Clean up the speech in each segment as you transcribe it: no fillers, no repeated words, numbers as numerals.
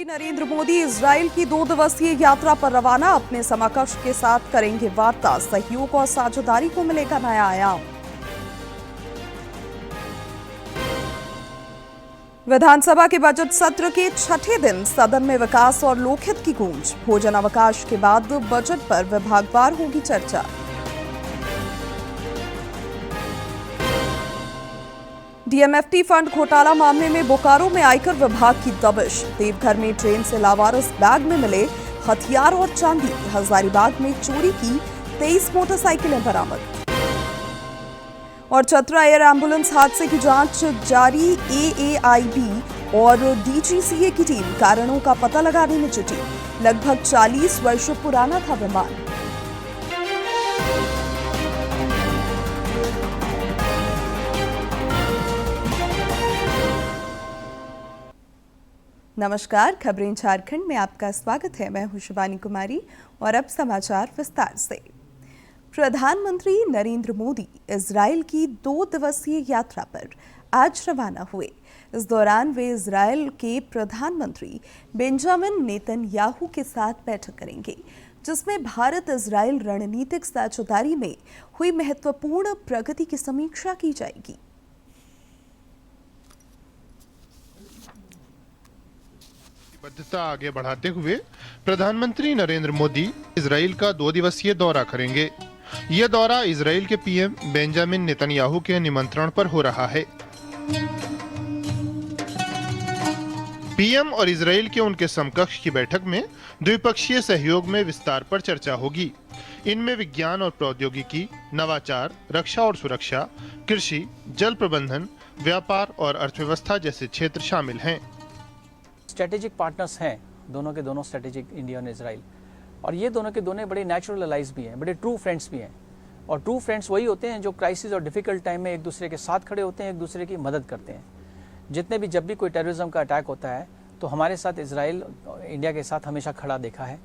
प्रधानमंत्री नरेंद्र मोदी इजराइल की 2 दिवसीय यात्रा पर रवाना। अपने समकक्ष के साथ करेंगे वार्ता। सहयोग और साझेदारी को मिलेगा नया आयाम। विधानसभा के बजट सत्र के छठे दिन सदन में विकास और लोकहित की गूंज। भोजन अवकाश के बाद बजट पर विभागवार होगी चर्चा। डीएमएफटी फंड घोटाला मामले में बोकारो में आयकर विभाग की दबिश। देवघर में ट्रेन से लावारिस बैग में मिले हथियार और चांदी। हजारीबाग में चोरी की 23 मोटरसाइकिलें बरामद। और चतरा एयर एम्बुलेंस हादसे की जांच जारी। एएआईबी और डीजीसीए की टीम कारणों का पता लगाने में जुटी। लगभग 40 वर्ष पुराना था विमान। नमस्कार, खबरें झारखंड में आपका स्वागत है। मैं हूं शिवानी कुमारी और अब समाचार विस्तार से। प्रधानमंत्री नरेंद्र मोदी इजराइल की 2 दिवसीय यात्रा पर आज रवाना हुए। इस दौरान वे इजराइल के प्रधानमंत्री बेंजामिन नेतन्याहू के साथ बैठक करेंगे, जिसमें भारत इजराइल रणनीतिक साझेदारी में हुई महत्वपूर्ण प्रगति की समीक्षा की जाएगी। प्रतिबद्धता आगे बढ़ाते हुए प्रधानमंत्री नरेंद्र मोदी इजराइल का 2 दिवसीय दौरा करेंगे। यह दौरा इजराइल के पीएम बेंजामिन नेतन्याहू के निमंत्रण पर हो रहा है। पीएम और इजराइल के उनके समकक्ष की बैठक में द्विपक्षीय सहयोग में विस्तार पर चर्चा होगी। इनमें विज्ञान और प्रौद्योगिकी, नवाचार, रक्षा और सुरक्षा, कृषि, जल प्रबंधन, व्यापार और अर्थव्यवस्था जैसे क्षेत्र शामिल हैं। स्ट्रेटेजिक पार्टनर्स हैं, दोनों के दोनों स्ट्रेटेजिक, इंडिया और इजराइल। और ये दोनों के दोनों बड़े नेचुरल अलाइज भी हैं, बड़े ट्रू फ्रेंड्स भी हैं। और ट्रू फ्रेंड्स वही होते हैं जो क्राइसिस और डिफिकल्ट टाइम में एक दूसरे के साथ खड़े होते हैं, एक दूसरे की मदद करते हैं। जब भी कोई टेररिज्म का अटैक होता है तो हमारे साथ इजराइल इंडिया के साथ हमेशा खड़ा देखा है,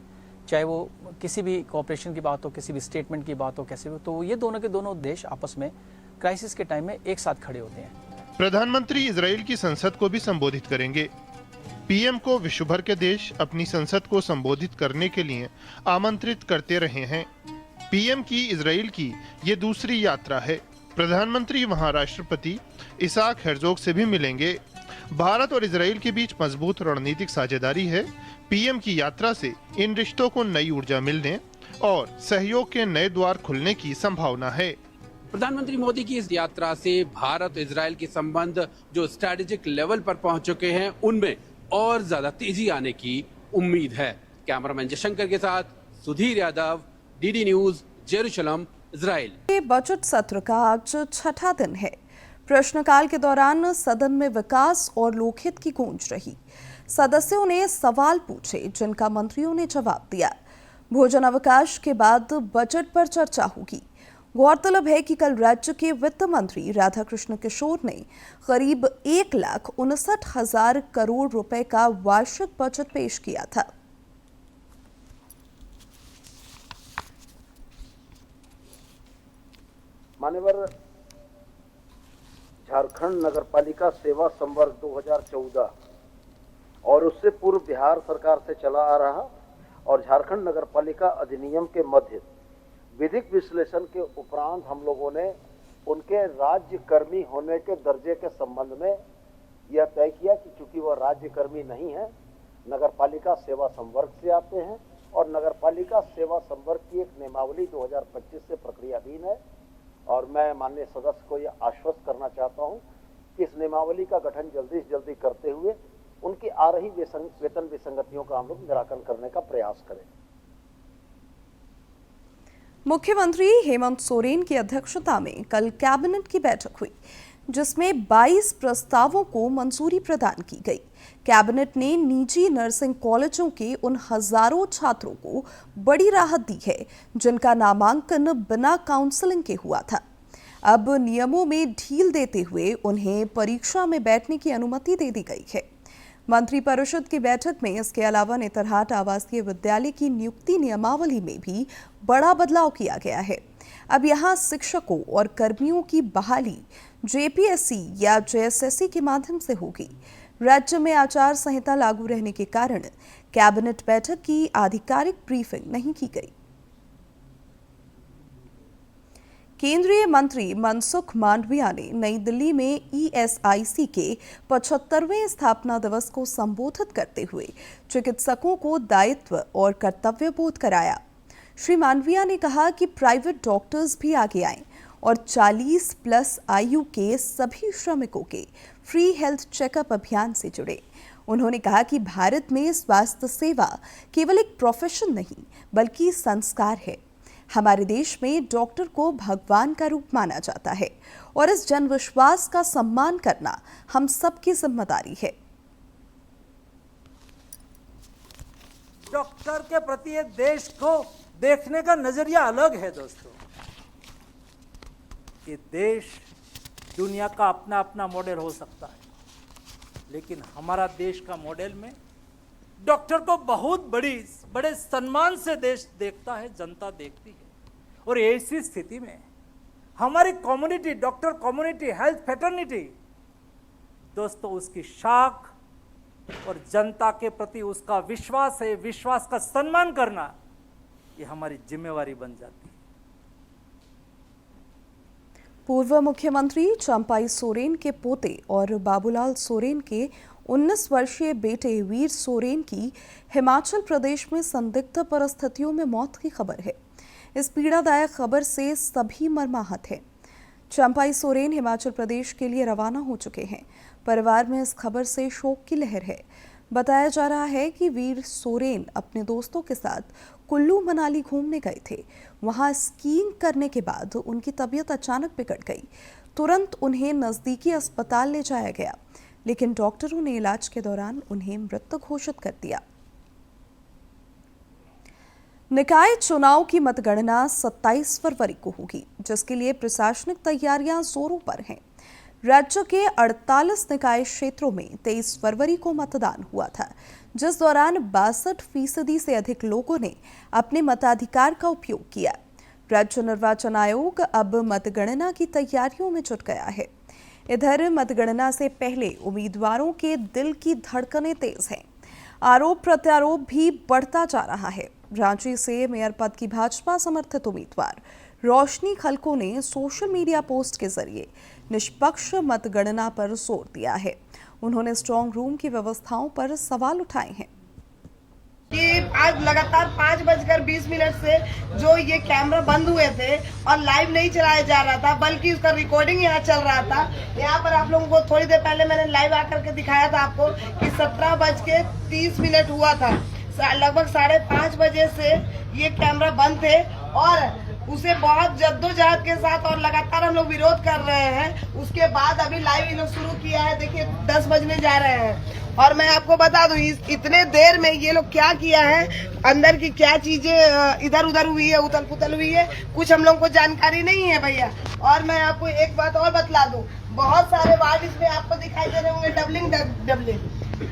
चाहे वो किसी भी कोऑपरेशन की बात हो, किसी भी स्टेटमेंट की बात हो, कैसे भी। तो ये दोनों के दोनों देश आपस में क्राइसिस के टाइम में एक साथ खड़े होते हैं। प्रधानमंत्री इजराइल की संसद को भी संबोधित करेंगे। पीएम को विश्व भर के देश अपनी संसद को संबोधित करने के लिए आमंत्रित करते रहे हैं। पीएम की इजराइल की ये दूसरी यात्रा है। प्रधानमंत्री वहां राष्ट्रपति इसाक हेर्जोग से भी मिलेंगे। भारत और इजराइल के बीच मजबूत रणनीतिक साझेदारी है। पीएम की यात्रा से इन रिश्तों को नई ऊर्जा मिलने और सहयोग के नए द्वार खुलने की संभावना है। प्रधानमंत्री मोदी की इस यात्रा से भारत और इजराइल के संबंध जो स्ट्रेटेजिक लेवल पर पहुंच चुके हैं, उनमें और ज्यादा तेजी आने की उम्मीद है। कैमरामैन जयशंकर के साथ Sudhir Yadav, DD news, Jerusalem, Israel. Budget सत्र का आज छठा दिन है। प्रश्नकाल के दौरान सदन में विकास और लोकहित की गूंज रही। सदस्यों ने सवाल पूछे, जिनका मंत्रियों ने जवाब दिया। भोजन अवकाश के बाद बजट पर चर्चा होगी। गौरतलब है कि कल राज्य के वित्त मंत्री राधाकृष्ण किशोर ने करीब 1,59,000 करोड़ रुपए का वार्षिक बजट पेश किया था। मान्यवर झारखंड नगरपालिका सेवा संवर्ग 2014 और उससे पूर्व बिहार सरकार से चला आ रहा और झारखंड नगरपालिका अधिनियम के मध्य विधिक विश्लेषण के उपरांत हम लोगों ने उनके राज्य कर्मी होने के दर्जे के संबंध में यह तय किया कि चूंकि वह राज्य कर्मी नहीं है, नगरपालिका सेवा संवर्ग से आते हैं और नगरपालिका सेवा संवर्ग की एक नियमावली 2025 से प्रक्रियाधीन है। और मैं माननीय सदस्य को यह आश्वस्त करना चाहता हूं कि इस नियमावली का गठन जल्दी से जल्दी करते हुए उनकी आ रही वेतन विसंगतियों का हम लोग निराकरण करने का प्रयास करें। मुख्यमंत्री हेमंत सोरेन की अध्यक्षता में कल कैबिनेट की बैठक हुई, जिसमें 22 प्रस्तावों को मंजूरी प्रदान की गई। कैबिनेट ने निजी नर्सिंग कॉलेजों के उन हजारों छात्रों को बड़ी राहत दी है, जिनका नामांकन बिना काउंसलिंग के हुआ था। अब नियमों में ढील देते हुए उन्हें परीक्षा में बैठने की अनुमति दे दी गई है। मंत्रिपरिषद की बैठक में इसके अलावा नेतरहाट आवासीय विद्यालय की नियुक्ति नियमावली में भी बड़ा बदलाव किया गया है। अब यहां शिक्षकों और कर्मियों की बहाली जेपीएससी या जेएसएससी के माध्यम से होगी। राज्य में आचार संहिता लागू रहने के कारण कैबिनेट बैठक की आधिकारिक ब्रीफिंग नहीं की गई। केंद्रीय मंत्री मनसुख मांडविया ने नई दिल्ली में ESIC के 75वें स्थापना दिवस को संबोधित करते हुए चिकित्सकों को दायित्व और कर्तव्य बोध कराया। श्री मांडविया ने कहा कि प्राइवेट डॉक्टर्स भी आगे आएं और 40+ आयु के सभी श्रमिकों के फ्री हेल्थ चेकअप अभियान से जुड़े। उन्होंने कहा कि भारत में स्वास्थ्य सेवा केवल एक प्रोफेशन नहीं बल्कि संस्कार है। हमारे देश में डॉक्टर को भगवान का रूप माना जाता है और इस जनविश्वास का सम्मान करना हम सबकी जिम्मेदारी है। डॉक्टर के प्रति ये देश को देखने का नजरिया अलग है दोस्तों। ये देश दुनिया का अपना अपना मॉडल हो सकता है, लेकिन हमारा देश का मॉडल में डॉक्टर को बहुत बड़े सम्मान से देश देखता है, जनता देखती है। और ऐसी स्थिति में हमारी community, doctor community, health fraternity दोस्तों, उसकी शाख और जनता के प्रति उसका विश्वास है, विश्वास का सम्मान करना ये हमारी जिम्मेवारी बन जाती है। पूर्व मुख्यमंत्री चंपाई सोरेन के पोते और बाबूलाल सोरेन के 19 वर्षीय बेटे वीर सोरेन की हिमाचल प्रदेश में संदिग्ध परिस्थितियों में मौत की खबर है। इस पीड़ादायक खबर से सभी मर्माहत हैं। चंपाई सोरेन हिमाचल प्रदेश के लिए रवाना हो चुके हैं। परिवार में इस खबर से शोक की लहर है। बताया जा रहा है कि वीर सोरेन अपने दोस्तों के साथ कुल्लू मनाली घूमने गए थे। वहां स्कीइंग करने के बाद उनकी तबीयत अचानक बिगड़ गई। तुरंत उन्हें नजदीकी अस्पताल ले जाया गया, लेकिन डॉक्टरों ने इलाज के दौरान उन्हें मृत घोषित कर दिया। निकाय चुनाव की मतगणना 27 फरवरी को होगी, जिसके लिए प्रशासनिक तैयारियां जोरों पर हैं। राज्य के 48 निकाय क्षेत्रों में 23 फरवरी को मतदान हुआ था, जिस दौरान 62% से अधिक लोगों ने अपने मताधिकार का उपयोग किया। राज्य निर्वाचन आयोग अब मतगणना की तैयारियों में जुट गया है। इधर मतगणना से पहले उम्मीदवारों के दिल की धड़कनें तेज हैं। आरोप प्रत्यारोप भी बढ़ता जा रहा है। रांची से मेयर पद की भाजपा समर्थित उम्मीदवार रोशनी खलको ने सोशल मीडिया पोस्ट के जरिए निष्पक्ष मतगणना पर जोर दिया है। उन्होंने स्ट्रांग रूम की व्यवस्थाओं पर सवाल उठाए हैं कि आज लगातार 5:20 से जो ये कैमरा बंद हुए थे और लाइव नहीं चलाया जा रहा था, बल्कि उसका रिकॉर्डिंग यहाँ चल रहा था। यहाँ पर आप लोगों को थोड़ी देर पहले मैंने लाइव आकर के दिखाया था आपको कि 17:30 हुआ था। लगभग 5:30 बजे से ये कैमरा बंद थे और उसे बहुत जद्दोजहद के साथ और लगातार हम लोग विरोध कर रहे हैं। उसके बाद अभी लाइव ये लोग शुरू किया है। देखिए 10 बजने जा रहे हैं और मैं आपको बता दूं इतने देर में ये लोग क्या किया है, अंदर की क्या चीजें इधर उधर हुई है, उथल पुथल हुई है, कुछ हम लोग को जानकारी नहीं है भैया। और मैं आपको एक बात और बतला दूं, बहुत सारे वार्ड इसमें आपको दिखाई दे रहे होंगे डबलिंग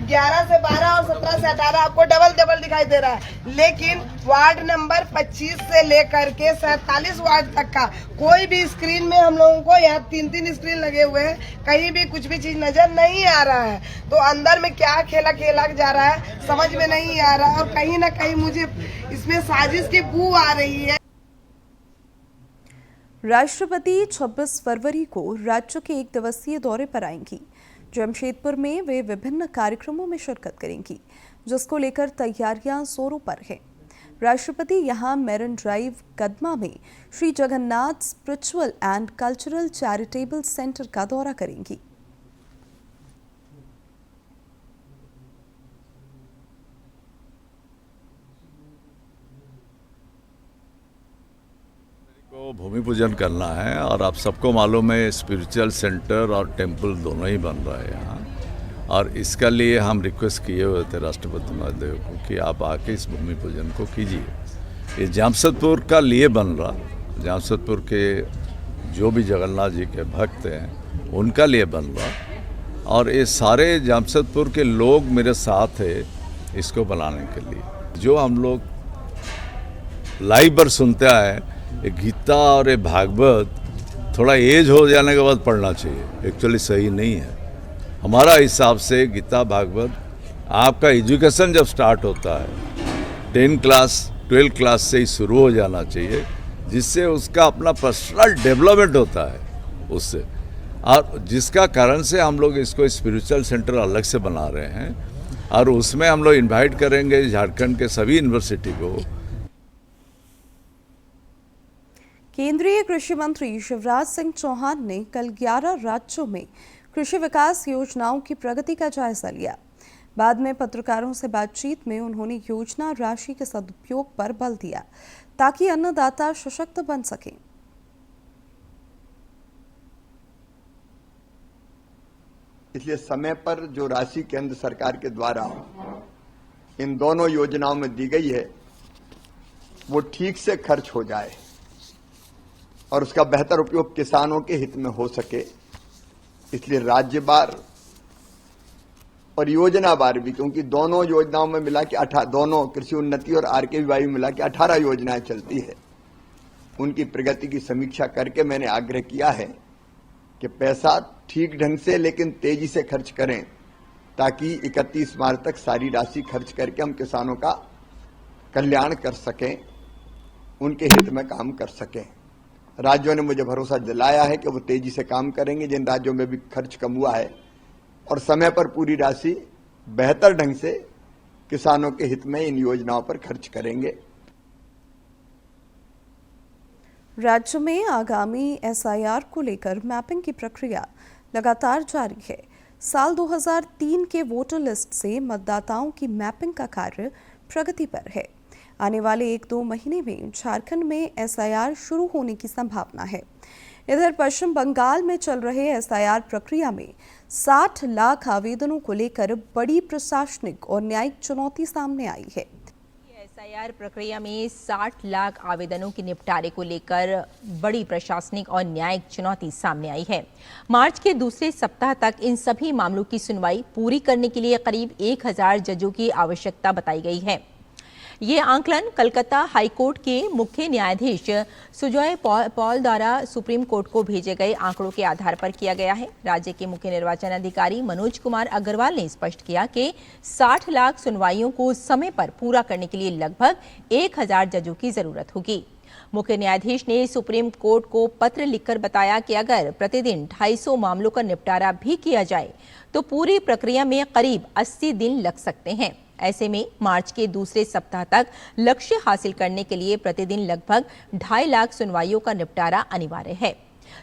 11 से 12 और 17 से 18 आपको डबल दिखाई दे रहा है। लेकिन वार्ड नंबर 25 से लेकर के 47 वार्ड तक का कोई भी स्क्रीन में हम लोगों को यहाँ 3 स्क्रीन लगे हुए हैं, कहीं भी कुछ भी चीज नजर नहीं आ रहा है। तो अंदर में क्या खेला जा रहा है समझ में नहीं आ रहा, और कहीं ना कहीं मुझे इसमें साजिश की बू आ रही है। राष्ट्रपति 26 फरवरी को राज्य के 1 दिवसीय दौरे पर आएंगी। जमशेदपुर में वे विभिन्न कार्यक्रमों में शिरकत करेंगी, जिसको लेकर तैयारियां जोरों पर हैं। राष्ट्रपति यहां मेरिन ड्राइव कदमा में Shri Jagannath spiritual and cultural charitable centre का दौरा करेंगी। को भूमि पूजन करना है और आप सबको मालूम है स्पिरिचुअल सेंटर और टेंपल दोनों ही बन रहा है यहाँ, और इसके लिए हम रिक्वेस्ट किए हुए थे राष्ट्रपति महोदय को कि आप आके इस भूमि पूजन को कीजिए। ये जामशेदपुर का लिए बन रहा, जामशेदपुर के जो भी जगन्नाथ जी के भक्त हैं उनका लिए बन रहा, और ये सारे जामशेदपुर के लोग मेरे साथ है इसको बनाने के लिए। जो हम लोग लाइव पर सुनते आए ये गीता और ये भागवत थोड़ा एज हो जाने के बाद पढ़ना चाहिए, एक्चुअली सही नहीं है। हमारा हिसाब से गीता भागवत आपका एजुकेशन जब स्टार्ट होता है 10 क्लास 12 क्लास से ही शुरू हो जाना चाहिए, जिससे उसका अपना पर्सनल डेवलपमेंट होता है उससे, और जिसका कारण से हम लोग इसको स्पिरिचुअल सेंटर अलग से बना रहे हैं और उसमें हम लोग इनवाइट करेंगे झारखंड के सभी यूनिवर्सिटी को। केंद्रीय कृषि मंत्री शिवराज सिंह चौहान ने कल 11 राज्यों में कृषि विकास योजनाओं की प्रगति का जायजा लिया। बाद में पत्रकारों से बातचीत में उन्होंने योजना राशि के सदुपयोग पर बल दिया ताकि अन्नदाता सशक्त बन सकें। इसलिए समय पर जो राशि केंद्र सरकार के द्वारा इन दोनों योजनाओं में दी गई है वो ठीक से खर्च हो जाए और उसका बेहतर उपयोग किसानों के हित में हो सके, इसलिए राज्यवार और योजनावार भी, क्योंकि दोनों योजनाओं में मिला के दोनों कृषि उन्नति और आरकेवीवाई में मिला के 18 योजनाएं चलती है, उनकी प्रगति की समीक्षा करके मैंने आग्रह किया है कि पैसा ठीक ढंग से लेकिन तेजी से खर्च करें ताकि 31 मार्च तक सारी राशि खर्च करके हम किसानों का कल्याण कर सकें, उनके हित में काम कर सकें। राज्यों ने मुझे भरोसा दिलाया है कि वो तेजी से काम करेंगे, जिन राज्यों में भी खर्च कम हुआ है, और समय पर पूरी राशि बेहतर ढंग से किसानों के हित में इन योजनाओं पर खर्च करेंगे। राज्य में आगामी एसआईआर को लेकर मैपिंग की प्रक्रिया लगातार जारी है। साल 2003 के वोटर लिस्ट से मतदाताओं की मैपिंग का कार्य प्रगति पर है। आने वाले 1-2 महीने में झारखंड में एसआईआर शुरू होने की संभावना है। इधर पश्चिम बंगाल में चल रहे एसआईआर प्रक्रिया में 60 लाख आवेदनों को लेकर बड़ी प्रशासनिक और न्यायिक चुनौती सामने आई है। एसआईआर प्रक्रिया में 60 लाख आवेदनों के निपटारे को लेकर बड़ी प्रशासनिक और न्यायिक चुनौती सामने आई है। मार्च के दूसरे सप्ताह तक इन सभी मामलों की सुनवाई पूरी करने के लिए करीब 1000 जजों की आवश्यकता बताई गई है। ये आंकलन कलकत्ता हाईकोर्ट के मुख्य न्यायाधीश सुजॉय पॉल द्वारा सुप्रीम कोर्ट को भेजे गए आंकड़ों के आधार पर किया गया है। राज्य के मुख्य निर्वाचन अधिकारी मनोज कुमार अग्रवाल ने स्पष्ट किया कि 60 लाख सुनवाइयों को समय पर पूरा करने के लिए लगभग 1000 जजों की जरूरत होगी। मुख्य न्यायाधीश ने सुप्रीम कोर्ट को पत्र लिखकर बताया कि अगर प्रतिदिन 250 मामलों का निपटारा भी किया जाए तो पूरी प्रक्रिया में करीब 80 दिन लग सकते हैं। ऐसे में मार्च के दूसरे सप्ताह तक लक्ष्य हासिल करने के लिए प्रतिदिन लगभग 2.5 लाख सुनवाइयों का निपटारा अनिवार्य है।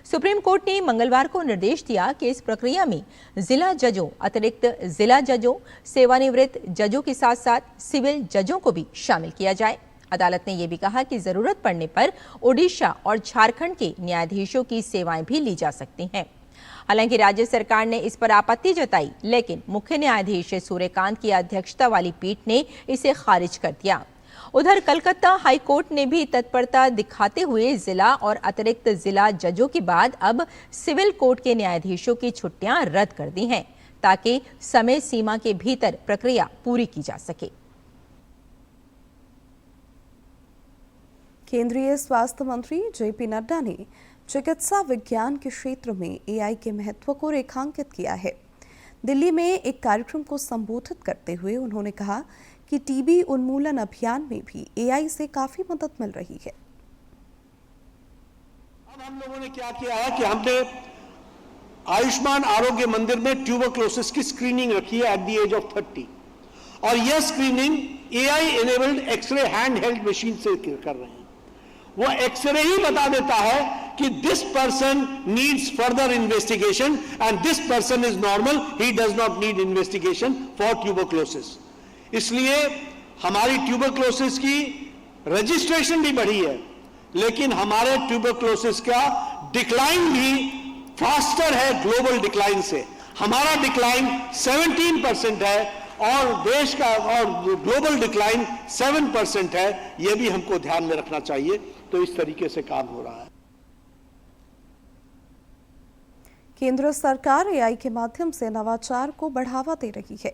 सुप्रीम कोर्ट ने मंगलवार को निर्देश दिया कि इस प्रक्रिया में जिला जजों, अतिरिक्त जिला जजों, सेवानिवृत्त जजों के साथ साथ सिविल जजों को भी शामिल किया जाए। अदालत ने यह भी कहा कि जरूरत पड़ने पर ओडिशा और झारखंड के न्यायाधीशों की सेवाएं भी ली जा सकती हैं। हालांकि राज्य सरकार ने इस पर आपत्ति जताई, लेकिन मुख्य न्यायाधीश सूर्यकांत की अध्यक्षता वाली पीठ ने इसे खारिज कर दिया। उधर कलकत्ता हाईकोर्ट ने भी तत्परता दिखाते हुए जिला और अतिरिक्त जिला जजों के बाद अब सिविल कोर्ट के न्यायाधीशों की छुट्टियां रद्द कर दी हैं ताकि समय सीमा के भीतर प्रक्रिया पूरी की जा सके। केंद्रीय स्वास्थ्य मंत्री जेपी नड्डा ने चिकित्सा विज्ञान के क्षेत्र में एआई के महत्व को रेखांकित किया है। दिल्ली में एक कार्यक्रम को संबोधित करते हुए उन्होंने कहा कि टीबी उन्मूलन अभियान में भी एआई से काफी मदद मिल रही है। अब हम लोगों ने क्या किया है कि हमने आयुष्मान आरोग्य मंदिर में ट्यूबरक्लोसिस की स्क्रीनिंग रखी है एट द एज ऑफ 30, और यह screening AI enabled x-ray hand held machine से कर रहे हैं। वो एक्सरे ही बता देता है कि this person needs further investigation and this person is normal, he does not need investigation for tuberculosis. इसलिए हमारी ट्यूबरक्लोसिस की रजिस्ट्रेशन भी बढ़ी है, लेकिन हमारे ट्यूबरक्लोसिस का डिक्लाइन भी फास्टर है ग्लोबल डिक्लाइन से। हमारा डिक्लाइन 17% है और देश का और ग्लोबल डिक्लाइन 7% है। यह भी हमको ध्यान में रखना चाहिए। तो इस तरीके से काम हो रहा है। केंद्र सरकार एआई के माध्यम से नवाचार को बढ़ावा दे रही है।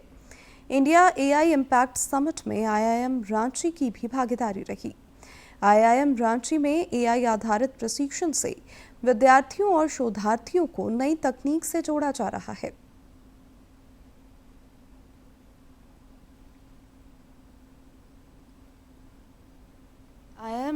इंडिया एआई इम्पैक्ट समिट में आईआईएम रांची की भी भागीदारी रही। आईआईएम रांची में एआई आधारित प्रशिक्षण से विद्यार्थियों और शोधार्थियों को नई तकनीक से जोड़ा जा रहा है।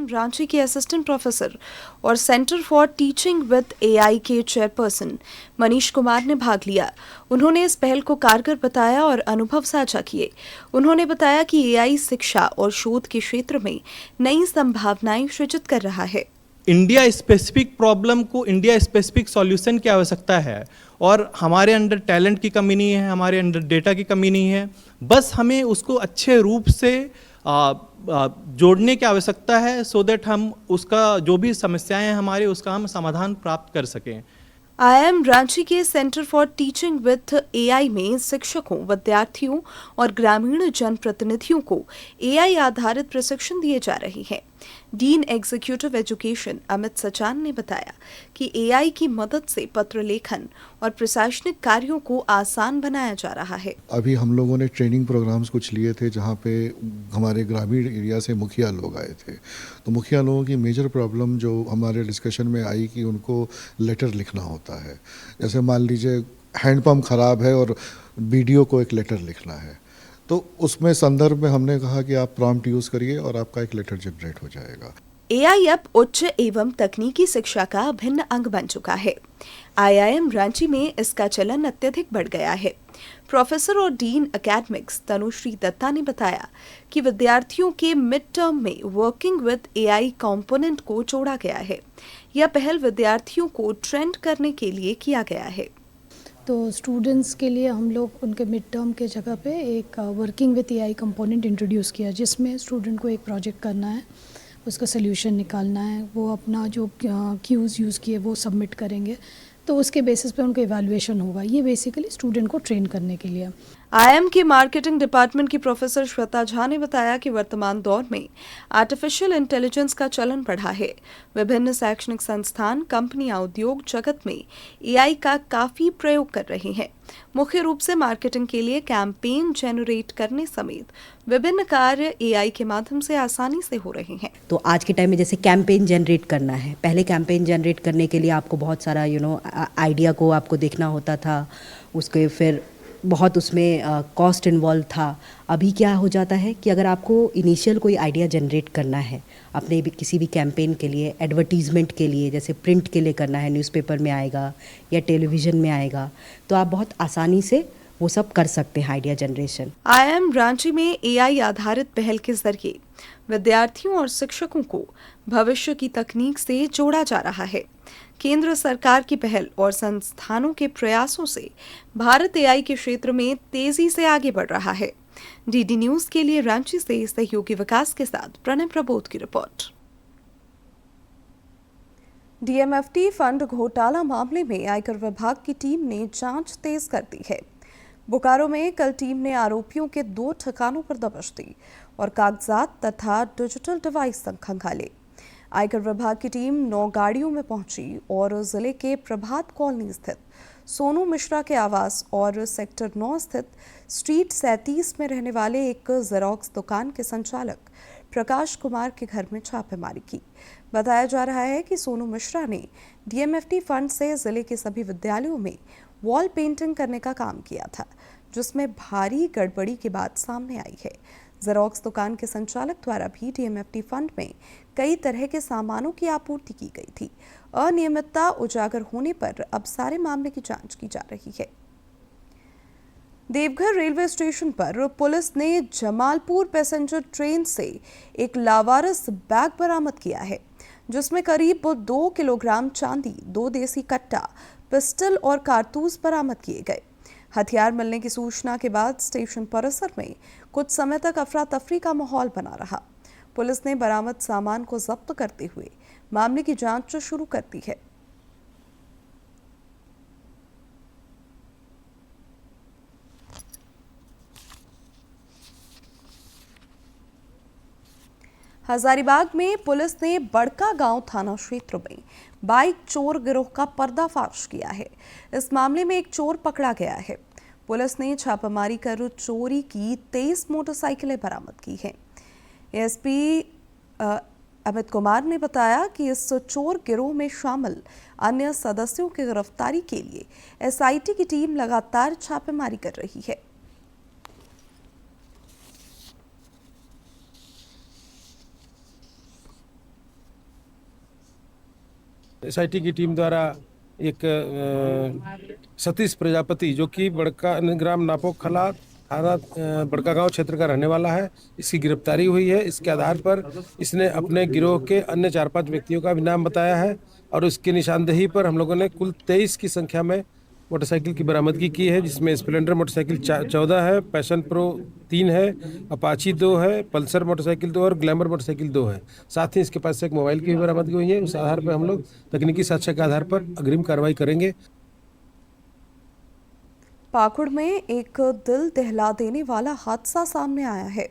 आईआईएम रांची के असिस्टेंट प्रोफेसर और centre for teaching with AI के चेयरपर्सन मनीष कुमार ने भाग लिया। उन्होंने इस पहल को कारगर बताया और अनुभव साझा किए। उन्होंने बताया कि एआई शिक्षा और शोध के क्षेत्र में नई संभावनाएं सृजित कर रहा है। इंडिया स्पेसिफिक प्रॉब्लम को इंडिया स्पेसिफिक सॉल्यूशन की आवश्यकता है और हमारे अंदर टैलेंट की कमी नहीं है, हमारे अंदर डेटा की कमी नहीं है, बस हमें उसको अच्छे रूप से जोड़ने की आवश्यकता है सो दैट हम उसका जो भी समस्याएं हैं हमारे उसका हम समाधान प्राप्त कर सकें। आईआईएम रांची के centre for teaching with AI में शिक्षकों, विद्यार्थियों और ग्रामीण जनप्रतिनिधियों को एआई आधारित प्रशिक्षण दिए जा रहे हैं। Dean executive education Amit Sachan ने बताया कि एआई की मदद से पत्र लेखन और प्रशासनिक कार्यों को आसान बनाया जा रहा है। अभी हम लोगों ने ट्रेनिंग प्रोग्राम्स कुछ लिए थे जहाँ पे हमारे ग्रामीण एरिया से मुखिया लोग आए थे। तो मुखिया लोगों की मेजर प्रॉब्लम जो हमारे डिस्कशन में आई कि उनको लेटर लिखना होता है। जैसे मान लीजिए हैंडपम्प खराब है और बीडीओ को एक लेटर लिखना है, तो उसमें संदर्भ में हमने कहा कि आप प्रॉम्प्ट यूज करिए और आपका एक लेटर जनरेट हो जाएगा। एआई अब उच्च एवं तकनीकी शिक्षा का अभिन्न अंग बन चुका है। आईआईएम रांची में इसका चलन अत्यधिक बढ़ गया है। प्रोफेसर और डीन एकेडमिक्स तनुश्री दत्ता ने बताया कि विद्यार्थियों के मिड टर्म में वर्किंग विद एआई कंपोनेंट को जोड़ा गया है। यह पहल विद्यार्थियों को ट्रेंड करने के लिए किया गया है। तो स्टूडेंट्स के लिए हम लोग उनके मिड टर्म के जगह पे एक working with AI component introduce किया, जिसमें स्टूडेंट को एक प्रोजेक्ट करना है, उसका सोल्यूशन निकालना है, वो अपना जो क्यूज़ यूज़ किए वो सबमिट करेंगे, तो उसके बेसिस पे उनको इवैल्यूएशन होगा। ये बेसिकली स्टूडेंट को ट्रेन करने के लिए। आईआईएम के मार्केटिंग डिपार्टमेंट की प्रोफेसर श्वेता झा ने बताया कि वर्तमान दौर में आर्टिफिशियल इंटेलिजेंस का चलन बढ़ा है। विभिन्न शैक्षणिक संस्थान, कंपनियां उद्योग जगत में एआई का काफी प्रयोग कर रहे हैं। मुख्य रूप से मार्केटिंग के लिए कैंपेन जनरेट करने समेत विभिन्न कार्य एआई के माध्यम से आसानी से हो रहे हैं। तो आज के टाइम में जैसे कैंपेन जनरेट करना है, पहले कैंपेन जनरेट करने के लिए आपको बहुत सारा आइडिया को आपको देखना होता था, उसके फिर बहुत उसमें कॉस्ट इन्वॉल्व था। अभी क्या हो जाता है कि अगर आपको इनिशियल कोई आइडिया जनरेट करना है अपने भी किसी भी कैंपेन के लिए, एडवर्टीजमेंट के लिए, जैसे प्रिंट के लिए करना है, न्यूज़पेपर में आएगा या टेलीविज़न में आएगा, तो आप बहुत आसानी से वो सब कर सकते हैं आइडिया जनरेशन। आईआईएम रांची में एआई आधारित पहल के जरिए विद्यार्थियों और शिक्षकों को भविष्य की तकनीक से जोड़ा जा रहा है। केंद्र सरकार की पहल और संस्थानों के प्रयासों से भारत एआई के क्षेत्र में तेजी से आगे बढ़ रहा है। डीडी न्यूज के लिए रांची से सहयोगी विकास के साथ प्रणय प्रबोध की रिपोर्ट। डीएमएफटी फंड घोटाला मामले में आयकर विभाग की टीम ने जांच तेज कर दी है। बोकारो में कल टीम ने आरोपियों के 2 ठिकानों पर दबिश दी और कागजात तथा डिजिटल डिवाइस खंगाले। आयकर विभाग की टीम 9 गाड़ियों में पहुंची और जिले के प्रभात कॉलोनी स्थित सोनू मिश्रा के आवास और सेक्टर 9 स्थित स्ट्रीट 37 में रहने वाले एक जेरोक्स दुकान के संचालक प्रकाश कुमार के घर में छापेमारी की। बताया जा रहा है कि सोनू मिश्रा ने डीएमएफटी फंड से जिले के सभी विद्यालयों में वॉल पेंटिंग करने का काम किया था, जिसमें भारी गड़बड़ी की बात सामने आई है। जेरोक्स दुकान के संचालक द्वारा भी डीएमएफटी फंड में कई तरह के सामानों की आपूर्ति की गई थी। अनियमितता उजागर होने पर अब सारे मामले की जांच की जा रही है। देवघर रेलवे स्टेशन पर पुलिस ने जमालपुर पैसेंजर ट्रेन से एक लावारिस बैग बरामद किया है, जिसमें करीब 2 किलोग्राम चांदी, 2 देसी कट्टा, पिस्टल और कारतूस बरामद किए गए। हथियार मिलने की सूचना के बाद स्टेशन परिसर में कुछ समय तक अफरा तफरी का माहौल बना रहा। पुलिस ने बरामद सामान को जब्त करते हुए मामले की जांच शुरू कर दी है। हजारीबाग में पुलिस ने बड़का गांव थाना क्षेत्र में बाइक चोर गिरोह का पर्दाफाश किया है। इस मामले में एक चोर पकड़ा गया है। पुलिस ने छापामारी कर चोरी की 23 मोटरसाइकिलें बरामद की हैं। एसपी अमित कुमार ने बताया कि इस चोर गिरोह में शामिल अन्य सदस्यों की गिरफ्तारी के लिए एसआईटी की टीम लगातार छापेमारी कर रही है। SIT की टीम द्वारा एक सतीश प्रजापति जो कि बड़का ग्राम नापोक खला थाना बड़का गांव क्षेत्र का रहने वाला है, इसकी गिरफ्तारी हुई है। इसके आधार पर इसने अपने गिरोह के अन्य 4-5 व्यक्तियों का भी नाम बताया है और उसकी निशानदेही पर हम लोगों ने कुल 23 की संख्या में मोटरसाइकिल की बरामदगी की है, जिसमें स्प्लेंडर मोटरसाइकिल 14 है, पैशन प्रो 3 है, अपाची 2 है, पल्सर मोटरसाइकिल 2 और ग्लैमर मोटरसाइकिल 2 है। साथ ही इसके पास से एक मोबाइल की भी बरामदगी हुई है। उस आधार पर हम लोग तकनीकी साक्ष्य के आधार पर अग्रिम कार्रवाई करेंगे। पाकुड़ में एक दिल दहला देने वाला हादसा सामने आया है।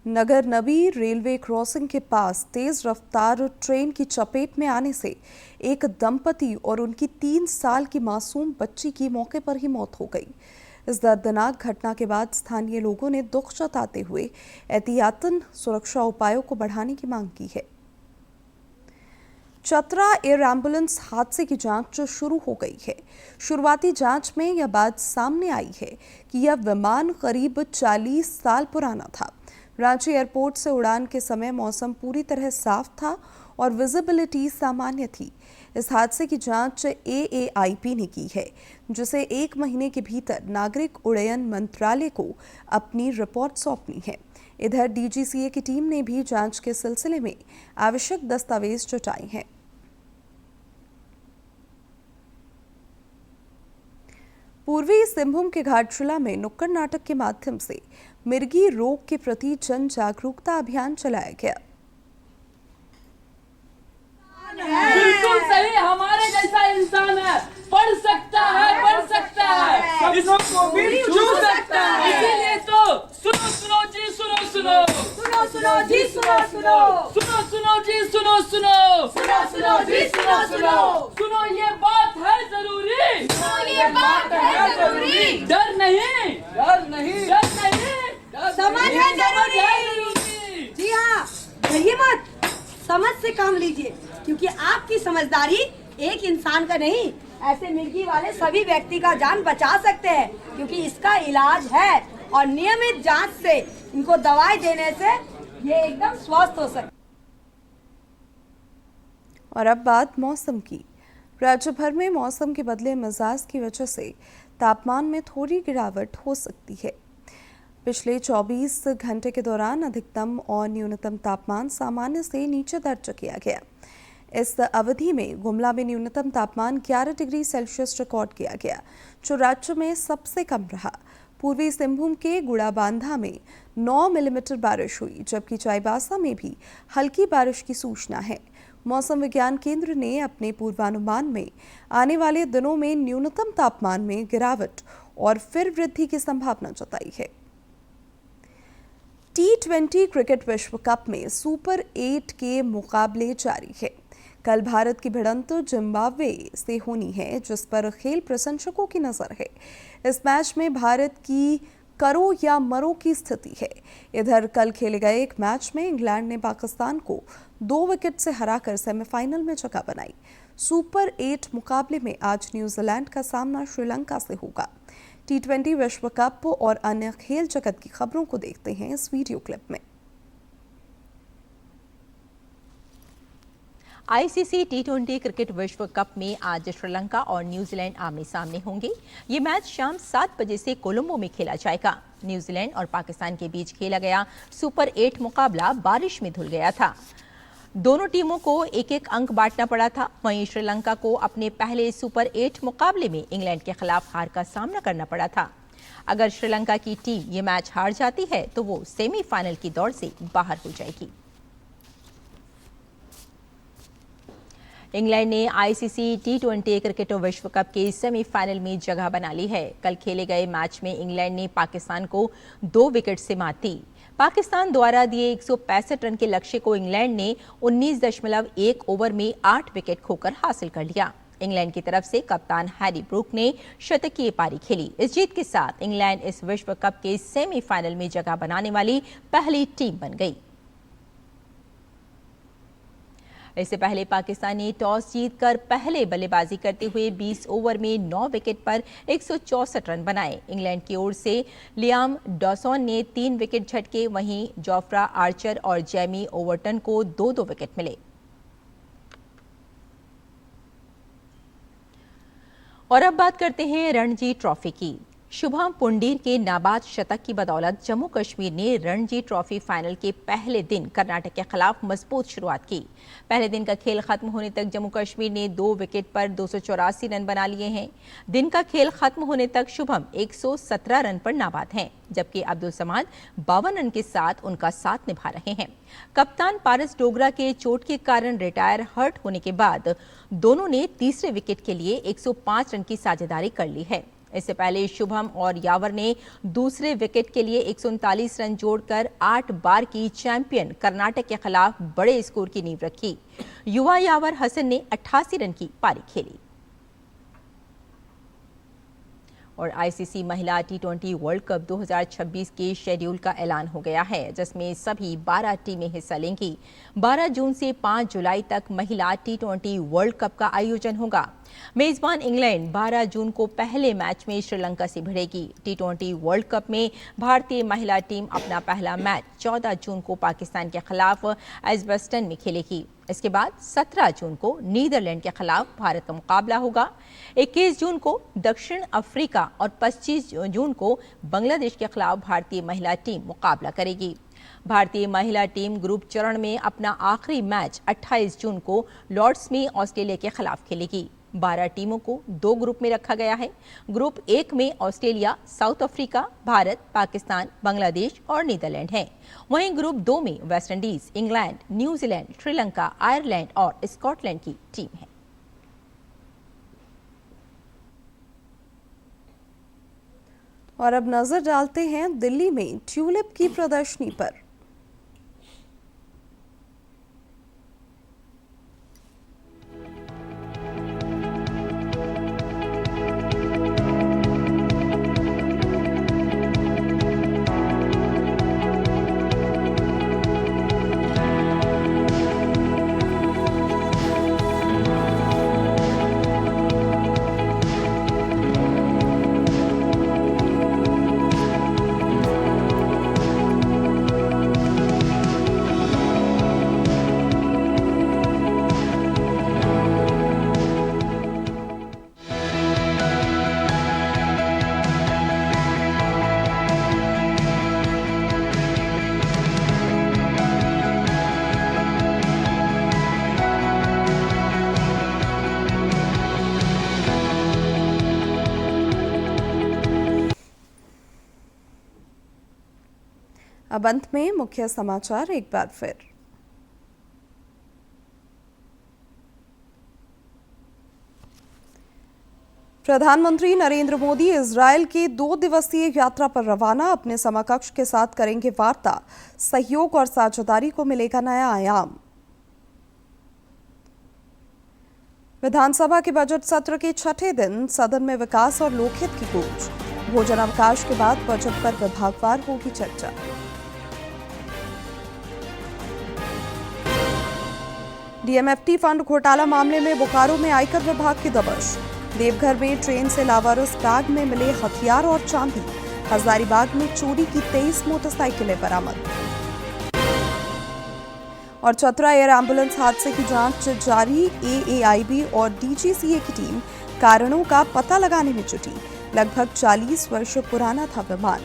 नगर नबी रेलवे क्रॉसिंग के पास तेज रफ्तार ट्रेन की चपेट में आने से एक दंपति और उनकी 3 साल की मासूम बच्ची की मौके पर ही मौत हो गई। इस दर्दनाक घटना के बाद स्थानीय लोगों ने दुख जताते हुए एहतियातन सुरक्षा उपायों को बढ़ाने की मांग की है। चतरा एयर एम्बुलेंस हादसे की जांच शुरू हो गई है। शुरुआती जांच में यह बात सामने आई है कि यह विमान करीब 40 साल पुराना था। रांची एयरपोर्ट से उड़ान के समय मौसम पूरी तरह साफ था और विजिबिलिटी सामान्य थी। इस हादसे की जांच AAIP ने की है, जिसे 1 महीने के भीतर नागरिक उड्डयन मंत्रालय को अपनी रिपोर्ट सौंपनी है। इधर DGCA की टीम ने भी जांच के सिलसिले में आवश्यक दस्तावेज जुटाए हैं। पूर्वी सिंहभूम के घाटशिला में नुक्कड़ नाटक के माध्यम से मिर्गी रोग के प्रति जन जागरूकता अभियान चलाया गया। बिल्कुल सही, हमारे जैसा इंसान है, पढ़ सकता है, इसको भी छू सकता है। इसीलिए तो सुनो जी, सुनो जी, सुनो जी, सुनो ये बात है जरूरी, डर नहीं, समझ है जरूरी। जी हाँ, डरिए मत, समझ से काम लीजिए, क्योंकि आपकी समझदारी एक इंसान का नहीं, ऐसे मिर्गी वाले सभी व्यक्ति का जान बचा सकते हैं, क्योंकि इसका इलाज है और नियमित जांच से इनको दवाई देने से ये एकदम स्वस्थ हो सकते। और अब बात मौसम की। राज्य भर में मौसम के बदले मिजाज की वजह से तापमान में थोड़ी गिरावट हो सकती है। पिछले 24 घंटे के दौरान अधिकतम और न्यूनतम तापमान सामान्य से नीचे दर्ज किया गया। इस अवधि में गुमला में न्यूनतम तापमान 11 डिग्री सेल्सियस रिकॉर्ड किया गया, जो राज्य में सबसे कम रहा। पूर्वी सिंहभूम के गुड़ाबांधा में 9 मिलीमीटर बारिश हुई, जबकि चाईबासा में भी हल्की बारिश की सूचना है। मौसम विज्ञान केंद्र ने अपने पूर्वानुमान में आने वाले दिनों में न्यूनतम तापमान में गिरावट और फिर वृद्धि की संभावना जताई है। T20 क्रिकेट विश्व कप में सुपर 8 के मुकाबले जारी है। कल भारत की भिड़ंत जिम्बाब्वे से होनी है, जिस पर खेल प्रशंसकों की नजर है। इस मैच में भारत की करो या मरो की स्थिति है। इधर कल खेले गए एक मैच में इंग्लैंड ने पाकिस्तान को 2 विकेट से हराकर सेमीफाइनल में जगह बनाई। सुपर 8 मुकाबले में आज न्यूजीलैंड का सामना श्रीलंका से होगा। T20 विश्व कप और अन्य खेल जगत की खबरों को देखते हैं इस वीडियो क्लिप में। ICC T20 क्रिकेट विश्व कप में आज श्रीलंका और न्यूजीलैंड आमने सामने होंगे। ये मैच शाम 7 बजे से कोलंबो में खेला जाएगा। न्यूजीलैंड और पाकिस्तान के बीच खेला गया सुपर 8 मुकाबला बारिश में धुल गया था। दोनों टीमों को एक एक अंक बांटना पड़ा था। वहीं श्रीलंका को अपने पहले सुपर 8 मुकाबले में इंग्लैंड के खिलाफ हार का सामना करना पड़ा था। अगर श्रीलंका की टीम ये मैच हार जाती है तो वो सेमीफाइनल की दौड़ से बाहर हो जाएगी। इंग्लैंड ने ICC T20 क्रिकेट विश्व कप के सेमीफाइनल में जगह बना ली है। कल खेले गए मैच में इंग्लैंड ने पाकिस्तान को 2 विकेट से मात दी। पाकिस्तान द्वारा दिए 165 रन के लक्ष्य को इंग्लैंड ने 19.1 ओवर में 8 विकेट खोकर हासिल कर लिया। इंग्लैंड की तरफ से कप्तान हैरी ब्रूक ने शतकीय पारी खेली। इस जीत के साथ इंग्लैंड इस विश्व कप के सेमीफाइनल में जगह बनाने वाली पहली टीम बन गई। इससे पहले पाकिस्तान ने टॉस जीतकर पहले बल्लेबाजी करते हुए 20 ओवर में 9 विकेट पर 164 रन बनाए। इंग्लैंड की ओर से लियाम डॉसन ने 3 विकेट झटके, वहीं जोफ्रा आर्चर और जेमी ओवरटन को 2-2 विकेट मिले। और अब बात करते हैं रणजी ट्रॉफी की। शुभम पुंडीर के नाबाद शतक की बदौलत जम्मू कश्मीर ने रणजी ट्रॉफी फाइनल के पहले दिन कर्नाटक के खिलाफ मजबूत शुरुआत की। पहले दिन का खेल खत्म होने तक जम्मू कश्मीर ने 2 विकेट पर 284 रन बना लिए हैं। दिन का खेल खत्म होने तक शुभम 117 रन पर नाबाद हैं, जबकि अब्दुल समाद 52 रन के साथ उनका साथ निभा रहे हैं। कप्तान पारस डोगरा के चोट के कारण रिटायर हर्ट होने के बाद दोनों ने तीसरे विकेट के लिए 105 रन की साझेदारी कर ली है। इससे पहले शुभम और यावर ने दूसरे विकेट के लिए 139 रन जोड़कर 8 बार की चैंपियन कर्नाटक के खिलाफ बड़े स्कोर की नींव रखी। युवा यावर हसन ने 88 रन की पारी खेली। और आईसीसी महिला टी20 वर्ल्ड कप 2026 के शेड्यूल का ऐलान हो गया है, जिसमें सभी 12 टीमें हिस्सा लेंगी। 12 जून से 5 जुलाई तक महिला टी20 वर्ल्ड कप का आयोजन होगा। मेजबान इंग्लैंड 12 जून को पहले मैच में श्रीलंका से भिड़ेगी। टी20 वर्ल्ड कप में भारतीय महिला टीम अपना पहला मैच 14 जून को पाकिस्तान के खिलाफ एजबेस्टन में खेलेगी। इसके बाद 17 जून को नीदरलैंड के खिलाफ भारत का मुकाबला होगा। 21 जून को दक्षिण अफ्रीका और 25 जून को बांग्लादेश के खिलाफ भारतीय महिला टीम मुकाबला करेगी। भारतीय महिला टीम ग्रुप चरण में अपना आखिरी मैच 28 जून को लॉर्ड्स में ऑस्ट्रेलिया के खिलाफ खेलेगी। 12 टीमों को 2 ग्रुप में रखा गया है। ग्रुप 1 में Australia, south Africa, Bharat, Pakistan, Bangladesh और नीदरलैंड हैं। वहीं ग्रुप 2 में West Indies, England, New Zealand, Sri Lanka, Ireland और स्कॉटलैंड की टीम है। और अब नजर डालते हैं दिल्ली में ट्यूलिप की प्रदर्शनी पर। अब अंत में मुख्य समाचार एक बार फिर। प्रधानमंत्री नरेंद्र मोदी इजरायल की 2 दिवसीय यात्रा पर रवाना। अपने समकक्ष के साथ करेंगे वार्ता। सहयोग और साझेदारी को मिलेगा नया आयाम। विधानसभा के बजट सत्र के 6ठे दिन सदन में विकास और लोकहित की गूंज। भोजनावकाश के बाद बजट पर विभागवार होगी चर्चा। डीएमएफटी फंड घोटाला मामले में बोकारो में आयकर विभाग की दबिश। देवघर में ट्रेन से लावारिस बैग में मिले हथियार और चांदी। हजारीबाग में चोरी की 23 मोटरसाइकिलें बरामद। और चतरा एयर एम्बुलेंस हादसे की जांच जारी। एएआईबी और डीजीसीए की टीम कारणों का पता लगाने में जुटी। लगभग 40 वर्ष पुराना था विमान।